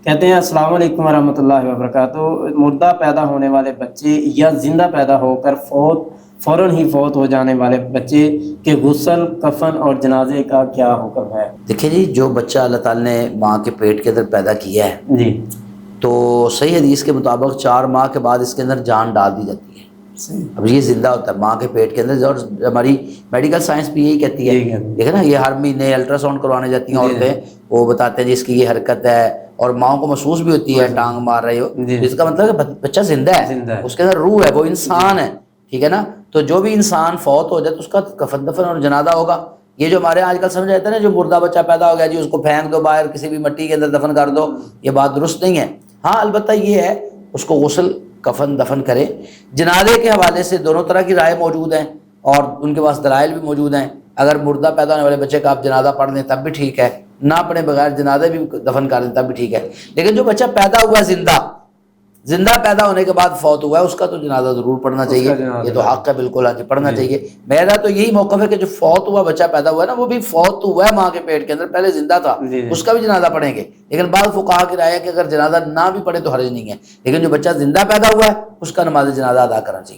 کہتے ہیں السلام علیکم ورحمۃ اللہ وبرکاتہ، مردہ پیدا ہونے والے بچے یا زندہ پیدا ہو کر فوراً ہی فوت ہو جانے والے بچے کے غسل، کفن اور جنازے کا کیا حکم ہے؟ دیکھیں جی، جو بچہ اللہ تعالیٰ نے ماں کے پیٹ کے اندر پیدا کیا ہے جی تو صحیح حدیث کے مطابق 4 ماہ کے بعد اس کے اندر جان ڈال دی جاتی ہے۔ اب یہ زندہ ہوتا ہے ماں کے پیٹ کے اندر، اور ہماری میڈیکل سائنس بھی یہی کہتی ہے، دیکھیں نا، یہ ہر مہینے الٹرا ساؤنڈ کروانے جاتی ہیں عورتیں، وہ بتاتے ہیں جی اس کی یہ حرکت ہے، اور ماؤں کو محسوس بھی ہوتی ہے ٹانگ مار رہے ہو، اس کا مطلب کہ بچہ زندہ ہے، اس کے اندر روح ہے، وہ انسان ہے، ٹھیک ہے نا۔ تو جو بھی انسان فوت ہو جائے تو اس کا کفن دفن اور جنازہ ہوگا۔ یہ جو ہمارے آج کل سمجھ آتا ہے نا، جو مردہ بچہ پیدا ہو گیا جی اس کو پھینک دو باہر کسی بھی مٹی کے اندر دفن کر دو، یہ بات درست نہیں ہے۔ ہاں البتہ یہ ہے اس کو غسل کفن دفن کرے۔ جنازے کے حوالے سے دونوں طرح کی رائے موجود ہیں اور ان کے پاس دلائل بھی موجود ہیں۔ اگر مردہ پیدا ہونے والے بچے کا آپ جنازہ پڑھ دیں تب بھی ٹھیک ہے، نہ پڑھیں بغیر جنازے بھی دفن کر دیں تب بھی ٹھیک ہے۔ لیکن جو بچہ پیدا ہوا ہے زندہ پیدا ہونے کے بعد فوت ہوا ہے، اس کا تو جنازہ ضرور پڑھنا چاہیے، یہ تو حق ہے بالکل، ہاں جی پڑھنا چاہیے۔ میرا تو یہی موقف ہے کہ جو فوت ہوا بچہ پیدا ہوا ہے نا، وہ بھی فوت ہوا ہے ماں کے پیٹ کے اندر، پہلے زندہ تھا، اس کا بھی جنازہ پڑھیں گے۔ لیکن بعض فقہا کی رائے ہے کہ اگر جنازہ نہ بھی پڑھے تو حرج نہیں ہے، لیکن جو بچہ زندہ پیدا ہوا ہے اس کا نماز جنازہ ادا کرنا چاہیے۔